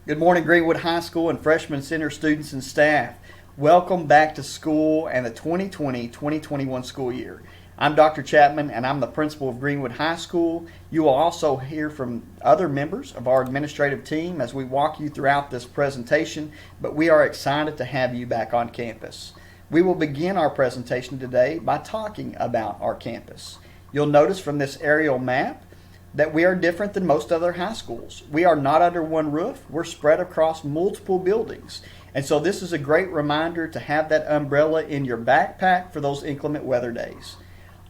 Good morning, Greenwood High School and Freshman Center students and staff. Welcome back to school and the 2020-2021 school year. I'm Dr. Chapman and I'm the principal of Greenwood High School. You will also hear from other members of our administrative team as we walk you throughout this presentation, but we are excited to have you back on campus. We will begin our presentation today by talking about our campus. You'll notice from this aerial map that we are different than most other high schools. We are not under one roof. We're spread across multiple buildings. And so this is a great reminder to have that umbrella in your backpack for those inclement weather days.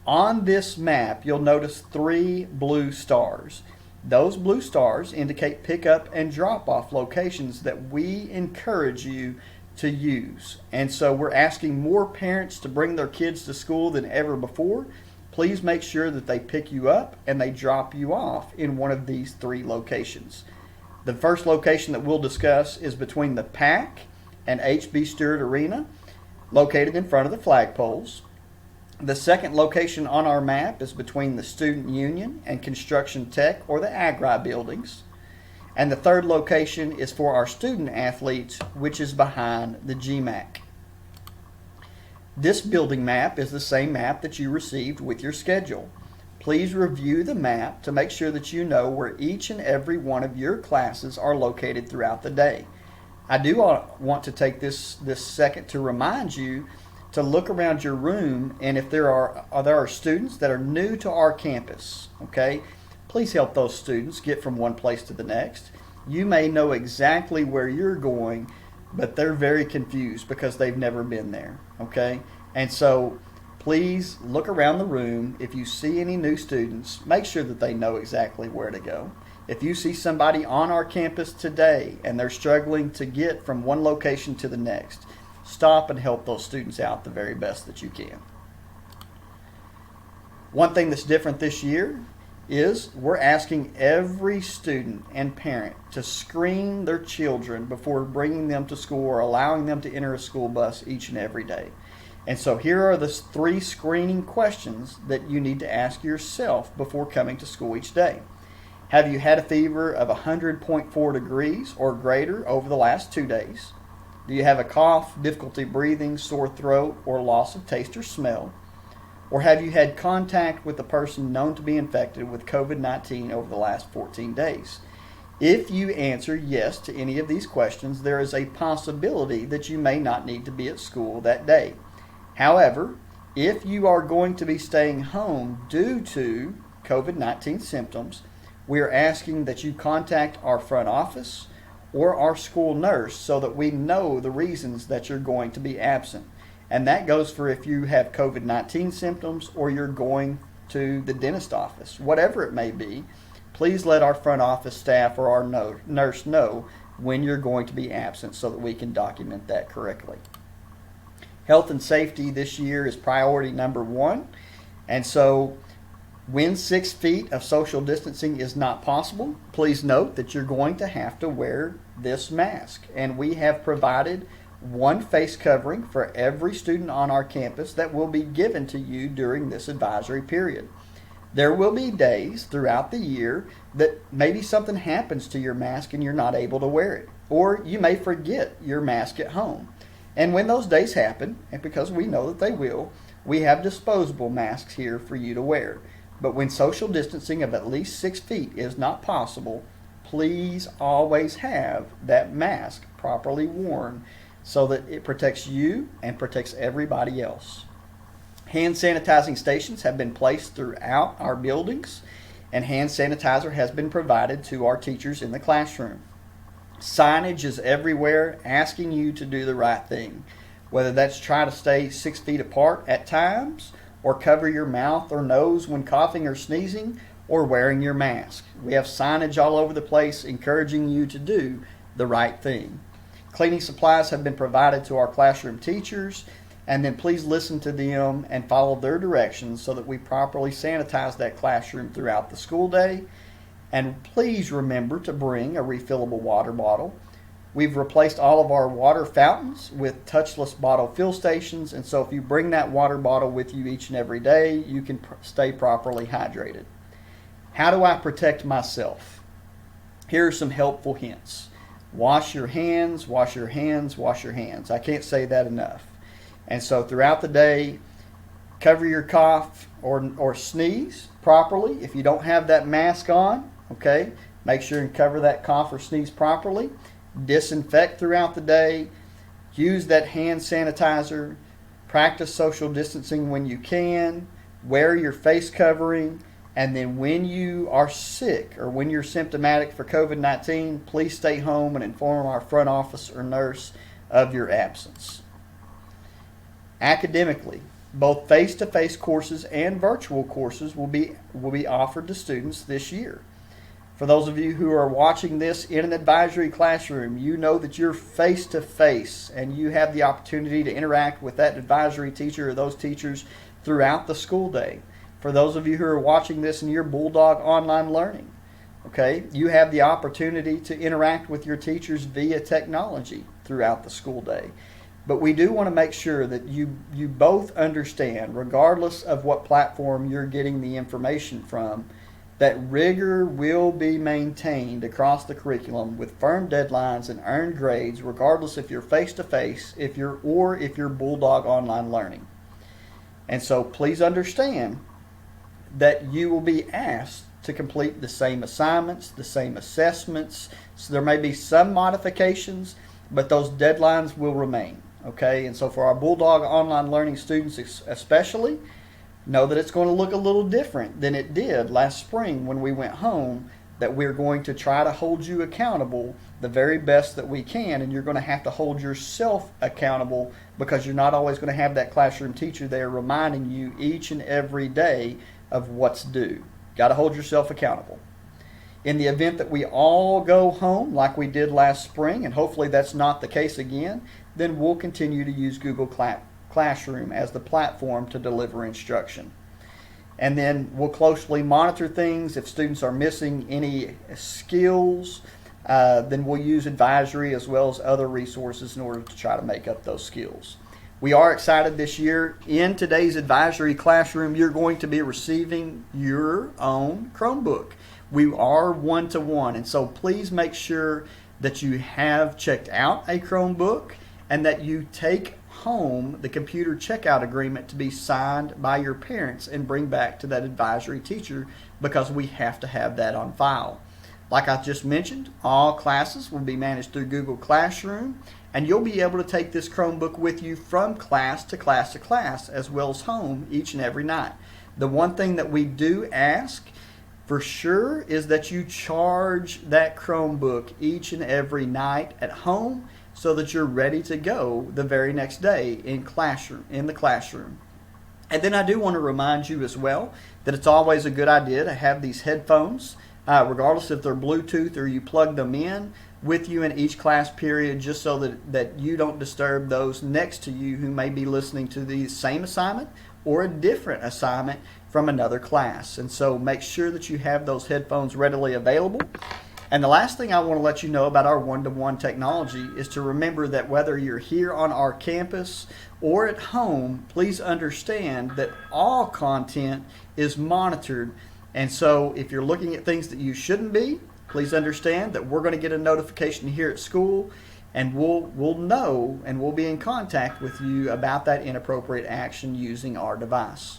On this map, you'll notice 3 blue stars. Those blue stars indicate pickup and drop-off locations that we encourage you to use. And so we're asking more parents to bring their kids to school than ever before. Please make sure that they pick you up and they drop you off in one of these 3 locations. The first location that we'll discuss is between the PAC and HB Stewart Arena, located in front of the flagpoles. The second location on our map is between the Student Union and Construction Tech or the Agri buildings. And the third location is for our student athletes, which is behind the GMAC. This building map is the same map that you received with your schedule. Please review the map to make sure that you know where each and every one of your classes are located throughout the day. I do want to take this second to remind you to look around your room, and if there are students that are new to our campus, okay, please help those students get from one place to the next. You may know exactly where you're going, but they're very confused because they've never been there, okay? And so please look around the room. If you see any new students, make sure that they know exactly where to go. If you see somebody on our campus today and they're struggling to get from one location to the next, stop and help those students out the very best that you can. One thing that's different this year is we're asking every student and parent to screen their children before bringing them to school or allowing them to enter a school bus each and every day. And so here are the 3 screening questions that you need to ask yourself before coming to school each day. Have you had a fever of 100.4 degrees or greater over the last 2 days? Do you have a cough, difficulty breathing, sore throat, or loss of taste or smell? Or have you had contact with a person known to be infected with COVID-19 over the last 14 days? If you answer yes to any of these questions, there is a possibility that you may not need to be at school that day. However, if you are going to be staying home due to COVID-19 symptoms, we are asking that you contact our front office or our school nurse so that we know the reasons that you're going to be absent. And that goes for if you have COVID-19 symptoms or you're going to the dentist office. Whatever it may be, please let our front office staff or our nurse know when you're going to be absent so that we can document that correctly. Health and safety this year is priority number 1. And so when 6 feet of social distancing is not possible, please note that you're going to have to wear this mask. And we have provided 1 face covering for every student on our campus that will be given to you during this advisory period. There will be days throughout the year that maybe something happens to your mask and you're not able to wear it, or you may forget your mask at home. And when those days happen, and because we know that they will, we have disposable masks here for you to wear. But when social distancing of at least 6 feet is not possible, please always have that mask properly worn so that it protects you and protects everybody else. Hand sanitizing stations have been placed throughout our buildings, and hand sanitizer has been provided to our teachers in the classroom. Signage is everywhere asking you to do the right thing, whether that's try to stay 6 feet apart at times, or cover your mouth or nose when coughing or sneezing, or wearing your mask. We have signage all over the place encouraging you to do the right thing. Cleaning supplies have been provided to our classroom teachers, and then please listen to them and follow their directions so that we properly sanitize that classroom throughout the school day. And please remember to bring a refillable water bottle. We've replaced all of our water fountains with touchless bottle fill stations, and so if you bring that water bottle with you each and every day, you can stay properly hydrated. How do I protect myself? Here are some helpful hints. Wash your hands, wash your hands, wash your hands. I can't say that enough. And so throughout the day, cover your cough or sneeze properly. If you don't have that mask on, okay, make sure and cover that cough or sneeze properly. Disinfect throughout the day. Use that hand sanitizer. Practice social distancing when you can. Wear your face covering. And then when you are sick or when you're symptomatic for COVID-19, please stay home and inform our front office or nurse of your absence. Academically, both face-to-face courses and virtual courses will be offered to students this year. For those of you who are watching this in an advisory classroom, you know that you're face-to-face and you have the opportunity to interact with that advisory teacher or those teachers throughout the school day. For those of you who are watching this in your Bulldog online learning, okay, you have the opportunity to interact with your teachers via technology throughout the school day. But we do want to make sure that you both understand, regardless of what platform you're getting the information from, that rigor will be maintained across the curriculum with firm deadlines and earned grades, regardless if you're face-to-face, if you're Bulldog online learning. And so please understand that you will be asked to complete the same assignments, the same assessments. So there may be some modifications, but those deadlines will remain. Okay, and so for our Bulldog online learning students especially, know that it's going to look a little different than it did last spring when we went home, that we're going to try to hold you accountable the very best that we can, and you're going to have to hold yourself accountable because you're not always going to have that classroom teacher there reminding you each and every day of what's due. Got to hold yourself accountable. In the event that we all go home like we did last spring, and hopefully that's not the case again, then we'll continue to use Google Classroom as the platform to deliver instruction. And then we'll closely monitor things. If students are missing any skills, then we'll use advisory as well as other resources in order to try to make up those skills. We are excited this year. In today's advisory classroom, you're going to be receiving your own Chromebook. We are one-to-one, and so please make sure that you have checked out a Chromebook and that you take home the computer checkout agreement to be signed by your parents and bring back to that advisory teacher, because we have to have that on file. Like I just mentioned, all classes will be managed through Google Classroom, and you'll be able to take this Chromebook with you from class to class to class, as well as home each and every night. The one thing that we do ask for sure is that you charge that Chromebook each and every night at home so that you're ready to go the very next day in the classroom. And then I do want to remind you as well that it's always a good idea to have these headphones, regardless if they're Bluetooth or you plug them in, with you in each class period, just so that you don't disturb those next to you who may be listening to the same assignment or a different assignment from another class. And so make sure that you have those headphones readily available. And the last thing I want to let you know about our one-to-one technology is to remember that whether you're here on our campus or at home, please understand that all content is monitored. And so if you're looking at things that you shouldn't be, please understand that we're going to get a notification here at school, and we'll know and we'll be in contact with you about that inappropriate action using our device.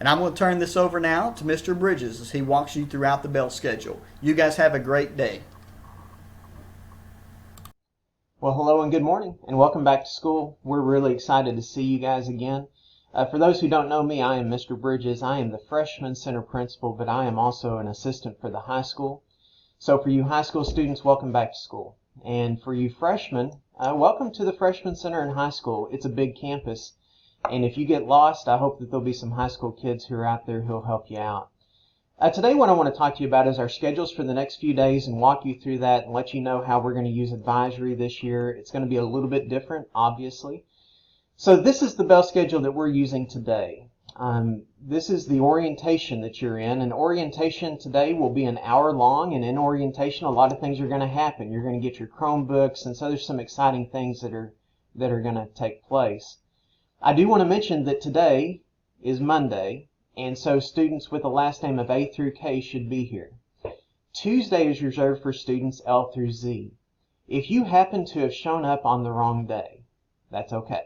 And I'm going to turn this over now to Mr. Bridges as he walks you throughout the bell schedule. You guys have a great day. Well, hello and good morning, and welcome back to school. We're really excited to see you guys again. For those who don't know me, I am Mr. Bridges. I am the freshman center principal, but I am also an assistant for the high school. So for you high school students, welcome back to school. And for you freshmen, welcome to the freshman center in high school. It's a big campus. And if you get lost, I hope that there'll be some high school kids who are out there who'll help you out. Today what I want to talk to you about is our schedules for the next few days and walk you through that and let you know how we're going to use advisory this year. It's going to be a little bit different, obviously. So this is the bell schedule that we're using today. This is the orientation that you're in, and orientation today will be an hour long, and in orientation a lot of things are going to happen. You're going to get your Chromebooks, and so there's some exciting things that are going to take place. I do want to mention that today is Monday, and so students with the last name of A through K should be here. Tuesday is reserved for students L through Z. If you happen to have shown up on the wrong day, that's okay.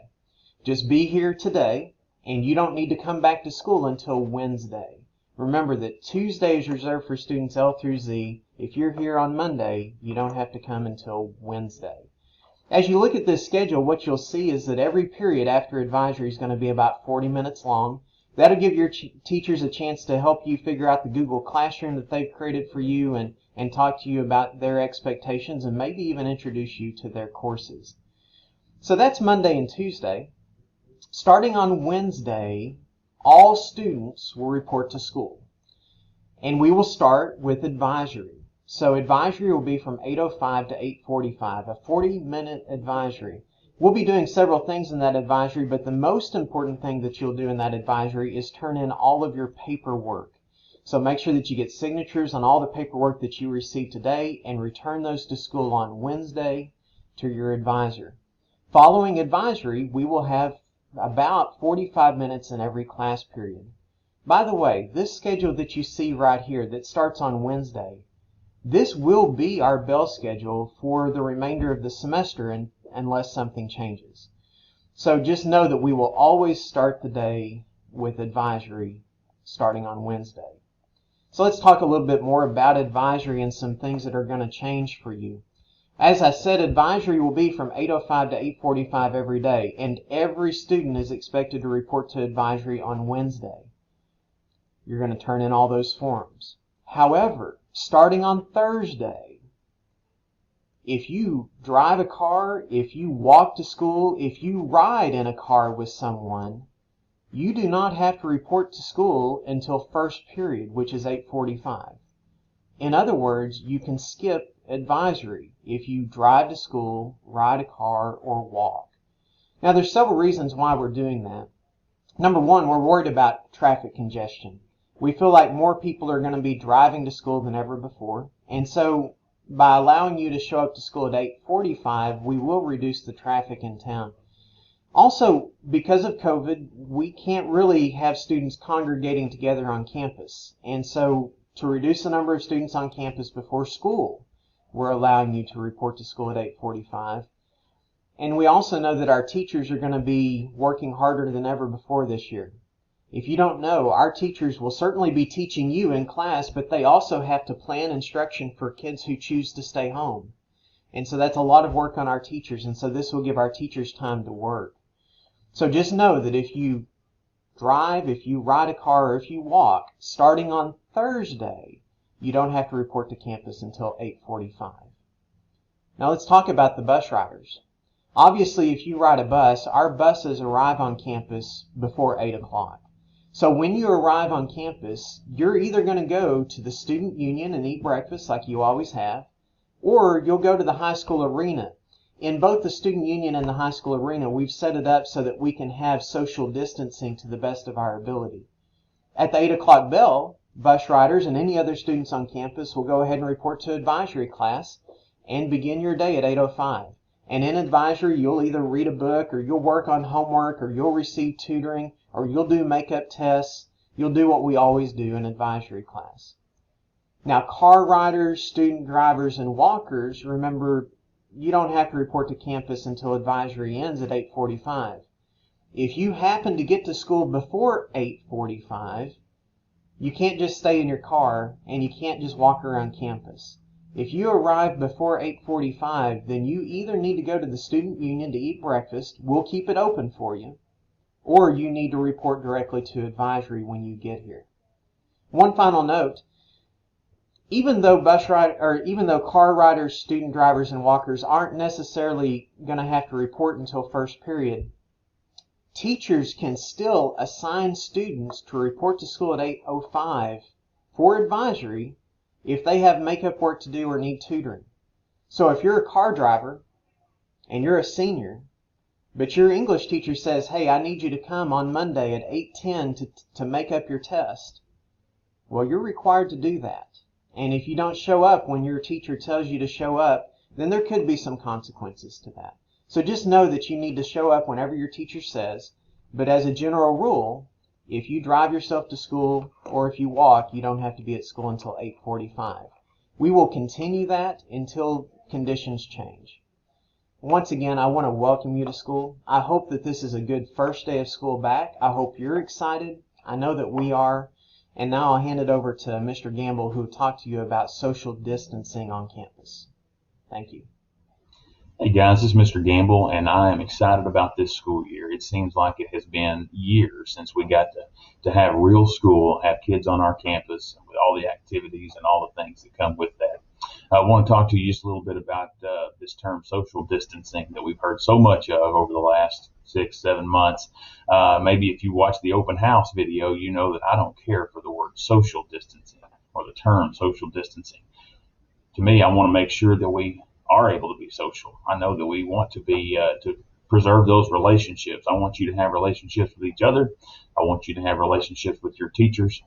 Just be here today, and you don't need to come back to school until Wednesday. Remember that Tuesday is reserved for students L through Z. If you're here on Monday, you don't have to come until Wednesday. As you look at this schedule, what you'll see is that every period after advisory is going to be about 40 minutes long. That'll give your teachers a chance to help you figure out the Google Classroom that they've created for you and talk to you about their expectations and maybe even introduce you to their courses. So that's Monday and Tuesday. Starting on Wednesday, all students will report to school. And we will start with advisory. So advisory will be from 8:05 to 8:45, a 40-minute advisory. We'll be doing several things in that advisory, but the most important thing that you'll do in that advisory is turn in all of your paperwork. So make sure that you get signatures on all the paperwork that you received today and return those to school on Wednesday to your advisor. Following advisory, we will have about 45 minutes in every class period. By the way, this schedule that you see right here that starts on Wednesday, this will be our bell schedule for the remainder of the semester unless something changes. So just know that we will always start the day with advisory starting on Wednesday. So let's talk a little bit more about advisory and some things that are going to change for you. As I said, advisory will be from 8:05 to 8:45 every day, and every student is expected to report to advisory on Wednesday. You're going to turn in all those forms. However, starting on Thursday, if you drive a car, if you walk to school, if you ride in a car with someone, you do not have to report to school until first period, which is 8:45. In other words, you can skip advisory if you drive to school, ride a car, or walk. Now, there's several reasons why we're doing that. Number one, we're worried about traffic congestion. We feel like more people are going to be driving to school than ever before, and so by allowing you to show up to school at 8:45, we will reduce the traffic in town. Also, because of COVID, we can't really have students congregating together on campus, and so to reduce the number of students on campus before school, we're allowing you to report to school at 8:45. And we also know that our teachers are going to be working harder than ever before this year. If you don't know, our teachers will certainly be teaching you in class, but they also have to plan instruction for kids who choose to stay home. And so that's a lot of work on our teachers, and so this will give our teachers time to work. So just know that if you drive, if you ride a car, or if you walk, starting on Thursday, you don't have to report to campus until 8:45. Now let's talk about the bus riders. Obviously, if you ride a bus, our buses arrive on campus before 8 o'clock. So when you arrive on campus, you're either going to go to the student union and eat breakfast like you always have, or you'll go to the high school arena. In both the student union and the high school arena, we've set it up so that we can have social distancing to the best of our ability. At the 8 o'clock bell, bus riders and any other students on campus will go ahead and report to advisory class and begin your day at 8:05. And in advisory, you'll either read a book, or you'll work on homework, or you'll receive tutoring, or you'll do makeup tests. You'll do what we always do in advisory class. Now, car riders, student drivers, and walkers, remember, you don't have to report to campus until advisory ends at 8:45. If you happen to get to school before 8:45, you can't just stay in your car, and you can't just walk around campus. If you arrive before 8:45, then you either need to go to the student union to eat breakfast, we'll keep it open for you, or you need to report directly to advisory when you get here. One final note, even though car riders, student drivers, and walkers aren't necessarily going to have to report until first period, teachers can still assign students to report to school at 8:05 for advisory if they have makeup work to do or need tutoring. So if you're a car driver and you're a senior, but your English teacher says, hey, I need you to come on Monday at 8:10 to make up your test, well, you're required to do that. And if you don't show up when your teacher tells you to show up, then there could be some consequences to that. So just know that you need to show up whenever your teacher says, but as a general rule, if you drive yourself to school or if you walk, you don't have to be at school until 8:45. We will continue that until conditions change. Once again, I want to welcome you to school. I hope that this is a good first day of school back. I hope you're excited. I know that we are. And now I'll hand it over to Mr. Gamble, who will talk to you about social distancing on campus. Thank you. Hey guys, this is Mr. Gamble, and I am excited about this school year. It seems like it has been years since we got to have real school, have kids on our campus with all the activities and all the things that come with that. I want to talk to you just a little bit about this term social distancing that we've heard so much of over the last 6-7 months. Maybe if you watch the open house video, you know that I don't care for the word social distancing or the term social distancing. To me, I want to make sure that we are able to be social. I know that we want to be to preserve those relationships. I want you to have relationships with each other. I want you to have relationships with your teachers.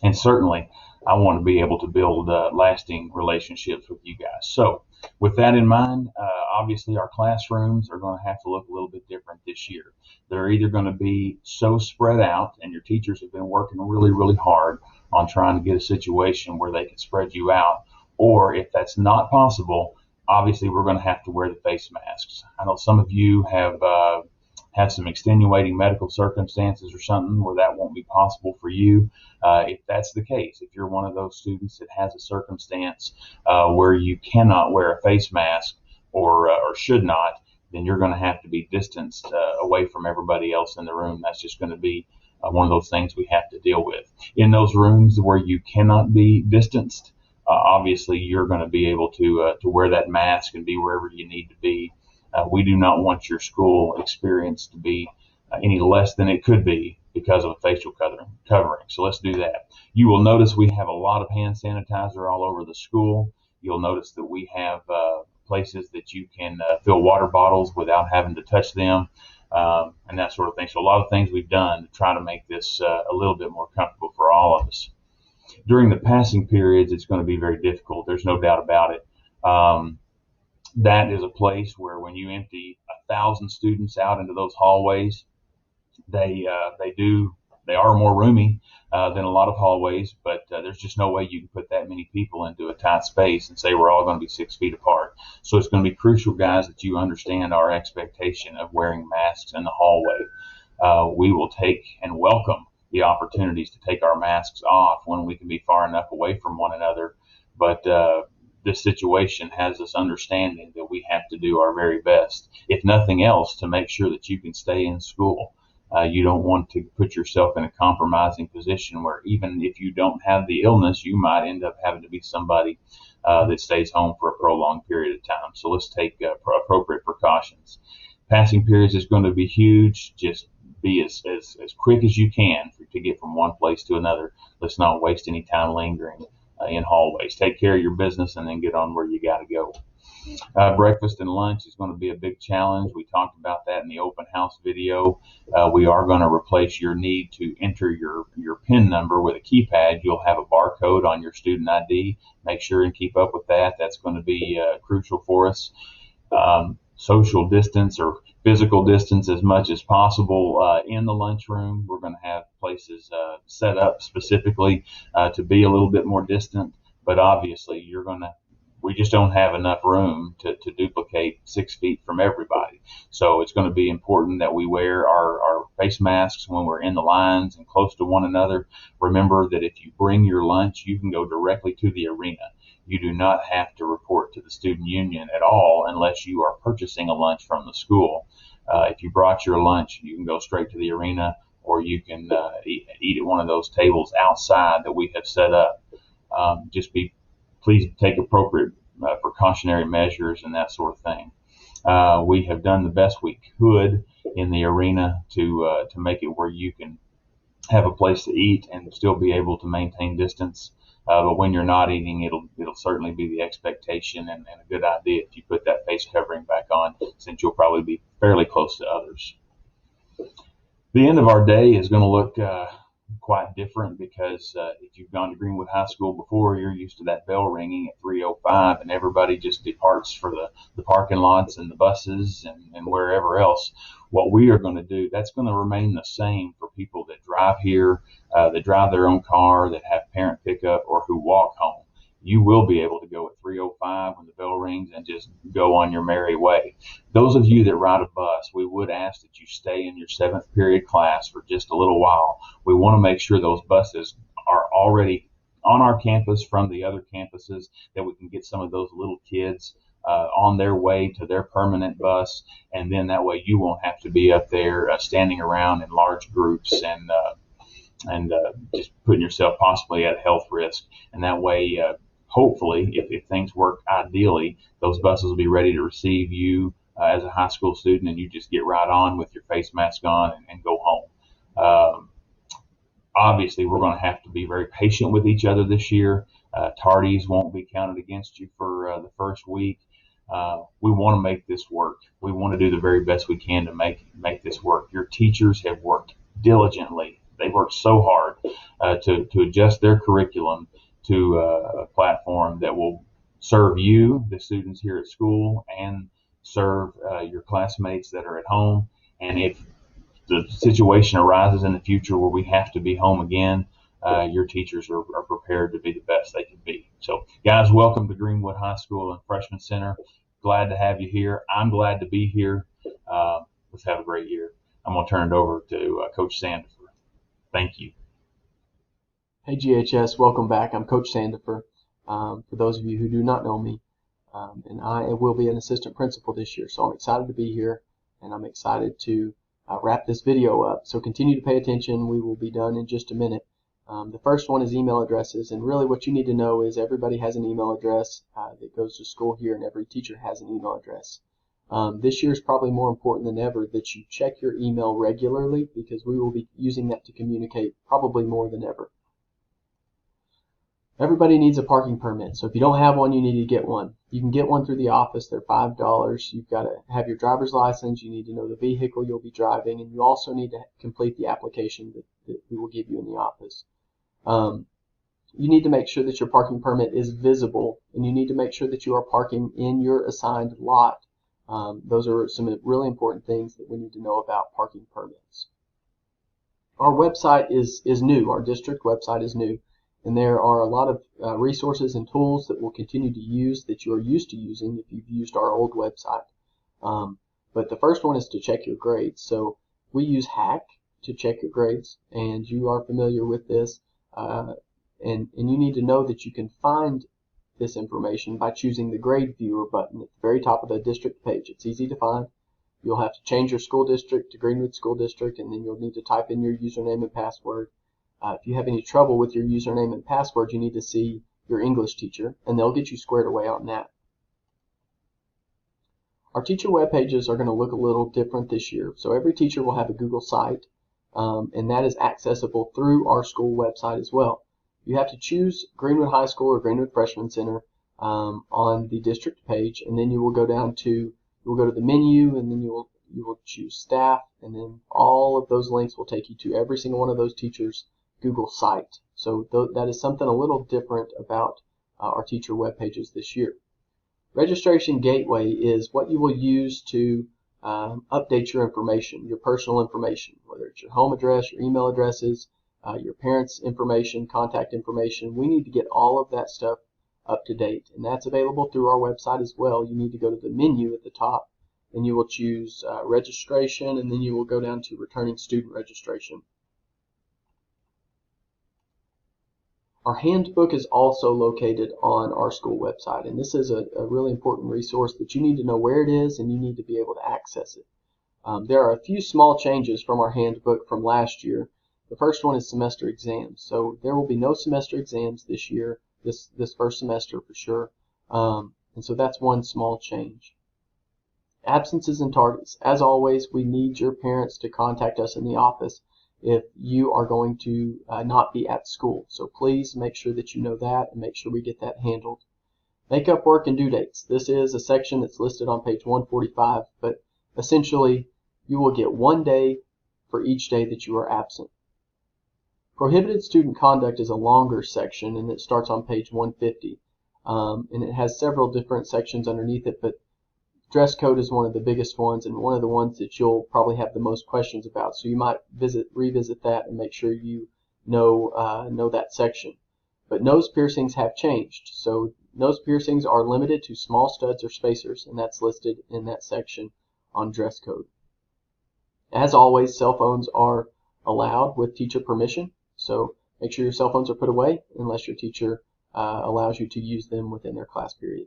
And certainly, I want to be able to build lasting relationships with you guys. So with that in mind, obviously our classrooms are going to have to look a little bit different this year. They're either going to be so spread out, and your teachers have been working really, really hard on trying to get a situation where they can spread you out. Or if that's not possible, obviously we're going to have to wear the face masks. I know some of you have some extenuating medical circumstances or something where that won't be possible for you. If that's the case, if you're one of those students that has a circumstance where you cannot wear a face mask or should not, then you're going to have to be distanced away from everybody else in the room. That's just going to be one of those things we have to deal with. In those rooms where you cannot be distanced, obviously you're going to be able to wear that mask and be wherever you need to be. We do not want your school experience to be any less than it could be because of a facial covering. So let's do that. You will notice we have a lot of hand sanitizer all over the school. You'll notice that we have places that you can fill water bottles without having to touch them, and that sort of thing. So a lot of things we've done to try to make this a little bit more comfortable for all of us. During the passing periods, it's going to be very difficult. There's no doubt about it. That is a place where when you empty 1,000 students out into those hallways, they are more roomy than a lot of hallways, but there's just no way you can put that many people into a tight space and say we're all going to be 6 feet apart. So it's going to be crucial, guys, that you understand our expectation of wearing masks in the hallway. We will take and welcome the opportunities to take our masks off when we can be far enough away from one another, but this situation has us understanding that we have to do our very best, if nothing else, to make sure that you can stay in school. You don't want to put yourself in a compromising position where even if you don't have the illness, you might end up having to be somebody that stays home for a prolonged period of time. So let's take appropriate precautions. Passing periods is going to be huge. Just be as quick as you can to get from one place to another. Let's not waste any time lingering in hallways. Take care of your business and then get on where you got to go. Breakfast and lunch is going to be a big challenge. We talked about that in the open house video. We are going to replace your need to enter your PIN number with a keypad. You'll have a barcode on your student ID. Make sure and keep up with that. That's going to be crucial for us. Social distance or physical distance as much as possible in the lunchroom. We're going to have places set up specifically to be a little bit more distant, but obviously we just don't have enough room to duplicate 6 feet from everybody. So it's going to be important that we wear our face masks when we're in the lines and close to one another. Remember that if you bring your lunch, you can go directly to the arena. You do not have to report to the student union at all unless you are purchasing a lunch from the school. If you brought your lunch, you can go straight to the arena, or you can eat at one of those tables outside that we have set up. Please take appropriate precautionary measures and that sort of thing. We have done the best we could in the arena to make it where you can have a place to eat and still be able to maintain distance. But when you're not eating, it'll certainly be the expectation and a good idea if you put that face covering back on, since you'll probably be fairly close to others. The end of our day is going to look quite different because if you've gone to Greenwood High School before, you're used to that bell ringing at 3:05 and everybody just departs for the parking lots and the buses and wherever else. What we are going to do, that's going to remain the same for people that drive here, that drive their own car, that have parent pickup, or who walk home. you will be able to go at 3:05 when the bell rings and just go on your merry way. Those of you that ride a bus, we would ask that you stay in your 7th period class for just a little while. We want to make sure those buses are already on our campus from the other campuses, that we can get some of those little kids on their way to their permanent bus, and then that way you won't have to be up there standing around in large groups and just putting yourself possibly at health risk. And that way, hopefully, if things work ideally, those buses will be ready to receive you as a high school student, and you just get right on with your face mask on and go home. Obviously, we're going to have to be very patient with each other this year. Tardies won't be counted against you for the first week. We want to make this work. We want to do the very best we can to make this work. Your teachers have worked diligently. They worked so hard to adjust their curriculum to a platform that will serve you, the students here at school, and serve your classmates that are at home. And if the situation arises in the future where we have to be home again, your teachers are prepared to be the best they can be. So, guys, welcome to Greenwood High School and Freshman Center. Glad to have you here. I'm glad to be here. Let's have a great year. I'm going to turn it over to Coach Sandifer. Thank you. Hey GHS, welcome back. I'm Coach Sandifer. For those of you who do not know me, and I will be an assistant principal this year, so I'm excited to be here, and I'm excited to wrap this video up. So continue to pay attention. We will be done in just a minute. The first one is email addresses, and really what you need to know is everybody has an email address that goes to school here, and every teacher has an email address. This year is probably more important than ever that you check your email regularly, because we will be using that to communicate probably more than ever. Everybody needs a parking permit, so if you don't have one, you need to get one. You can get one through the office. They're $5. You've got to have your driver's license. You need to know the vehicle you'll be driving, and you also need to complete the application that we will give you in the office. You need to make sure that your parking permit is visible, and you need to make sure that you are parking in your assigned lot. Those are some really important things that we need to know about parking permits. Our website is new. Our district website is new, and there are a lot of resources and tools that we'll continue to use that you are used to using if you've used our old website. But the first one is to check your grades. So we use Hack to check your grades, and you are familiar with this. And you need to know that you can find this information by choosing the Grade Viewer button at the very top of the district page. It's easy to find. You'll have to change your school district to Greenwood School District, and then you'll need to type in your username and password. If you have any trouble with your username and password, you need to see your English teacher, and they'll get you squared away on that. Our teacher web pages are going to look a little different this year. So every teacher will have a Google site, and that is accessible through our school website as well. You have to choose Greenwood High School or Greenwood Freshman Center on the district page, and then you will go down to, you will go to the menu, and then you will choose staff, and then all of those links will take you to every single one of those teachers' Google site. So that is something a little different about our teacher web pages this year. Registration Gateway is what you will use to update your information, your personal information, whether it's your home address, your email addresses, your parents' information, contact information. We need to get all of that stuff up to date, and that's available through our website as well. You need to go to the menu at the top, and you will choose registration, and then you will go down to returning student registration. Our handbook is also located on our school website, and this is a really important resource that you need to know where it is, and you need to be able to access it. There are a few small changes from our handbook from last year. The first one is semester exams. So there will be no semester exams this year, this first semester for sure. And so that's one small change. Absences and tardies. As always, we need your parents to contact us in the office if you are going to not be at school. So please make sure that you know that and make sure we get that handled. Makeup work and due dates. This is a section that's listed on page 145, but essentially you will get 1 day for each day that you are absent. Prohibited student conduct is a longer section, and it starts on page 150. And it has several different sections underneath it, but dress code is one of the biggest ones, and one of the ones that you'll probably have the most questions about. So you might revisit that and make sure you know that section. But nose piercings have changed. So nose piercings are limited to small studs or spacers, and that's listed in that section on dress code. As always, cell phones are allowed with teacher permission, so make sure your cell phones are put away unless your teacher allows you to use them within their class period.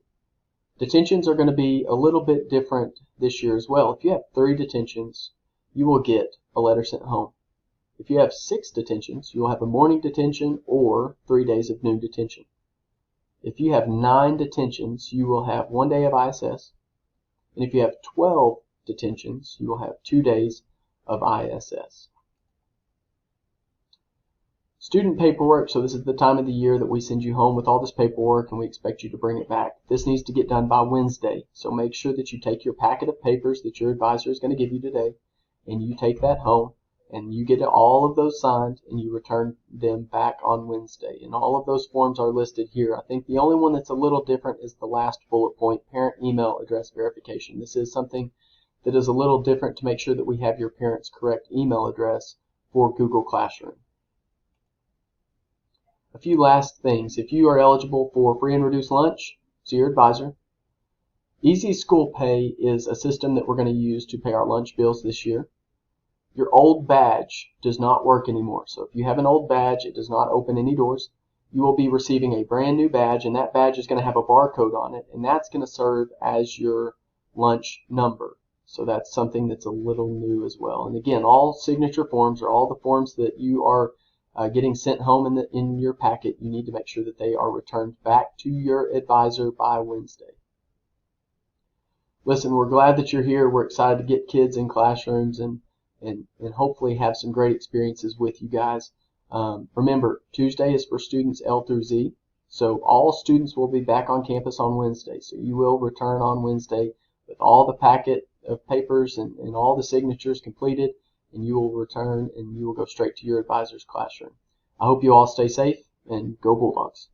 Detentions are going to be a little bit different this year as well. If you have 3 detentions, you will get a letter sent home. If you have 6 detentions, you will have a morning detention or 3 days of noon detention. If you have 9 detentions, you will have 1 day of ISS. And if you have 12 detentions, you will have 2 days of ISS. Student paperwork, so this is the time of the year that we send you home with all this paperwork and we expect you to bring it back. This needs to get done by Wednesday, so make sure that you take your packet of papers that your advisor is going to give you today and you take that home and you get all of those signed and you return them back on Wednesday. And all of those forms are listed here. I think the only one that's a little different is the last bullet point, parent email address verification. This is something that is a little different to make sure that we have your parent's correct email address for Google Classroom. A few last things. If you are eligible for free and reduced lunch, see your advisor. Easy School Pay is a system that we're going to use to pay our lunch bills this year. Your old badge does not work anymore. So if you have an old badge, it does not open any doors. You will be receiving a brand new badge, and that badge is going to have a barcode on it, and that's going to serve as your lunch number. So that's something that's a little new as well. And again, all signature forms or all the forms that you are getting sent home in your packet, you need to make sure that they are returned back to your advisor by Wednesday. Listen, we're glad that you're here. We're excited to get kids in classrooms and hopefully have some great experiences with you guys. Remember, Tuesday is for students L through Z, so all students will be back on campus on Wednesday. So you will return on Wednesday with all the packet of papers and all the signatures completed, and you will return and you will go straight to your advisor's classroom. I hope you all stay safe and go Bulldogs.